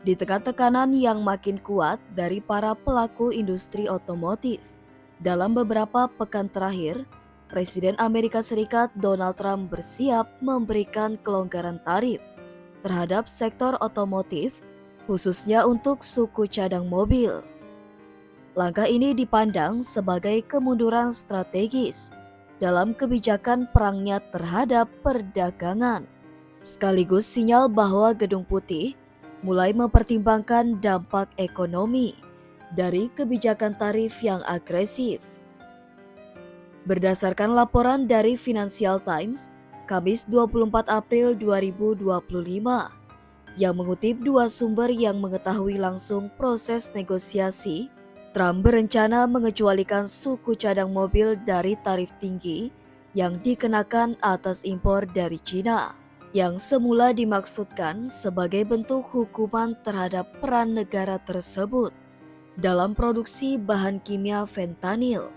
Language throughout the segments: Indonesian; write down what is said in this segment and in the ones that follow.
Di tengah tekanan yang makin kuat dari para pelaku industri otomotif, dalam beberapa pekan terakhir, Presiden Amerika Serikat Donald Trump bersiap memberikan kelonggaran tarif terhadap sektor otomotif, khususnya untuk suku cadang mobil. Langkah ini dipandang sebagai kemunduran strategis dalam kebijakan perangnya terhadap perdagangan, sekaligus sinyal bahwa Gedung Putih mulai mempertimbangkan dampak ekonomi dari kebijakan tarif yang agresif. Berdasarkan laporan dari Financial Times, Kamis 24 April 2025, yang mengutip dua sumber yang mengetahui langsung proses negosiasi, Trump berencana mengecualikan suku cadang mobil dari tarif tinggi yang dikenakan atas impor dari Cina, yang semula dimaksudkan sebagai bentuk hukuman terhadap peran negara tersebut dalam produksi bahan kimia fentanyl.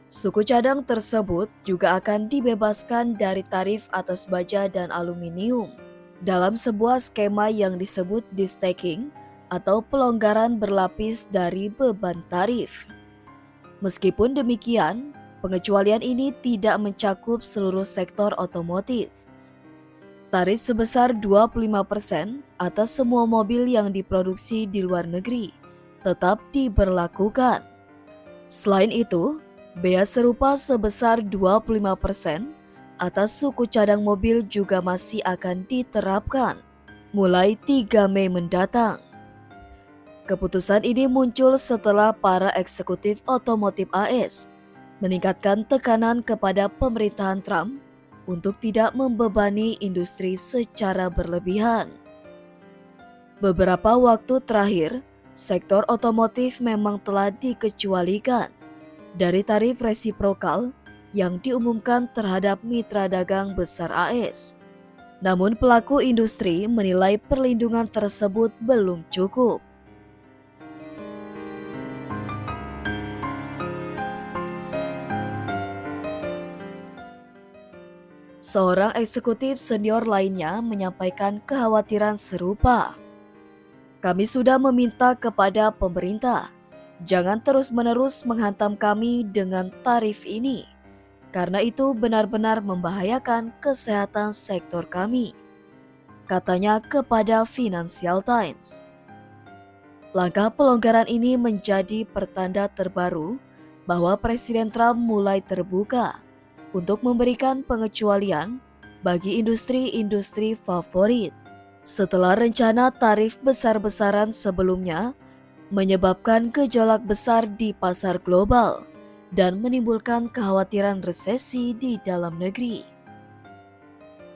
Suku cadang tersebut juga akan dibebaskan dari tarif atas baja dan aluminium dalam sebuah skema yang disebut destacking atau pelonggaran berlapis dari beban tarif. Meskipun demikian, pengecualian ini tidak mencakup seluruh sektor otomotif. Tarif sebesar 25% atas semua mobil yang diproduksi di luar negeri tetap diberlakukan. Selain itu, bea serupa sebesar 25% atas suku cadang mobil juga masih akan diterapkan mulai 3 Mei mendatang. Keputusan ini muncul setelah para eksekutif otomotif AS meningkatkan tekanan kepada pemerintahan Trump untuk tidak membebani industri secara berlebihan. Beberapa waktu terakhir, sektor otomotif memang telah dikecualikan dari tarif resiprokal yang diumumkan terhadap mitra dagang besar AS. Namun pelaku industri menilai perlindungan tersebut belum cukup. Seorang eksekutif senior lainnya menyampaikan kekhawatiran serupa. Kami sudah meminta kepada pemerintah, jangan terus-menerus menghantam kami dengan tarif ini, karena itu benar-benar membahayakan kesehatan sektor kami, katanya kepada Financial Times. Langkah pelonggaran ini menjadi pertanda terbaru bahwa Presiden Trump mulai terbuka untuk memberikan pengecualian bagi industri-industri favorit setelah rencana tarif besar-besaran sebelumnya menyebabkan gejolak besar di pasar global dan menimbulkan kekhawatiran resesi di dalam negeri.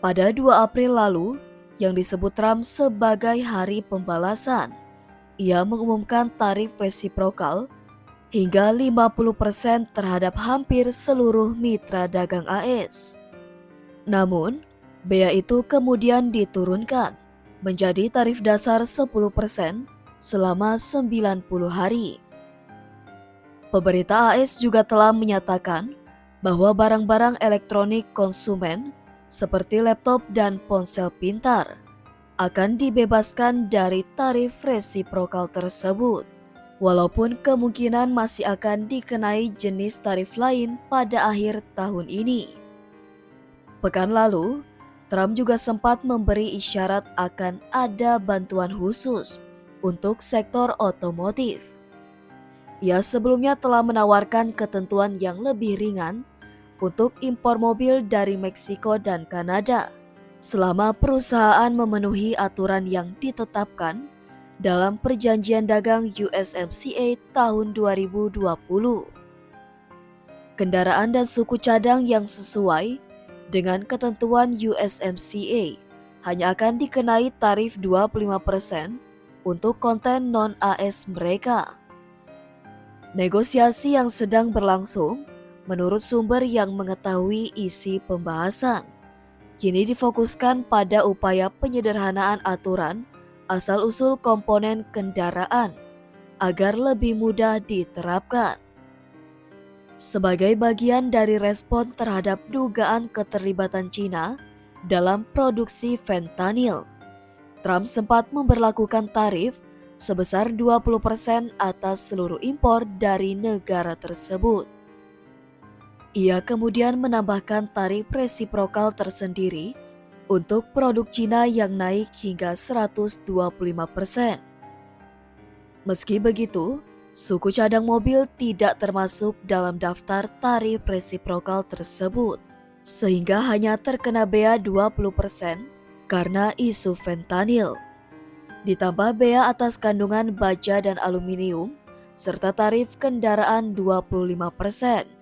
Pada 2 April lalu, yang disebut Trump sebagai hari pembalasan, ia mengumumkan tarif resiprokal hingga 50% terhadap hampir seluruh mitra dagang AS. Namun, bea itu kemudian diturunkan menjadi tarif dasar 10% selama 90 hari. Pemerintah AS juga telah menyatakan bahwa barang-barang elektronik konsumen seperti laptop dan ponsel pintar akan dibebaskan dari tarif resiprokal tersebut, walaupun kemungkinan masih akan dikenai jenis tarif lain pada akhir tahun ini. Pekan lalu, Trump juga sempat memberi isyarat akan ada bantuan khusus untuk sektor otomotif. Ia sebelumnya telah menawarkan ketentuan yang lebih ringan untuk impor mobil dari Meksiko dan Kanada selama perusahaan memenuhi aturan yang ditetapkan dalam Perjanjian Dagang USMCA tahun 2020. Kendaraan dan suku cadang yang sesuai dengan ketentuan USMCA hanya akan dikenai tarif 25% untuk konten non-AS mereka. Negosiasi yang sedang berlangsung, menurut sumber yang mengetahui isi pembahasan, kini difokuskan pada upaya penyederhanaan aturan asal-usul komponen kendaraan agar lebih mudah diterapkan. Sebagai bagian dari respon terhadap dugaan keterlibatan Cina dalam produksi fentanyl, Trump sempat memberlakukan tarif sebesar 20% atas seluruh impor dari negara tersebut. Ia kemudian menambahkan tarif resiprokal tersendiri untuk produk Cina yang naik hingga 125%. Meski begitu, suku cadang mobil tidak termasuk dalam daftar tarif resiprokal tersebut, sehingga hanya terkena bea 20% karena isu fentanyl. Ditambah bea atas kandungan baja dan aluminium, serta tarif kendaraan 25%.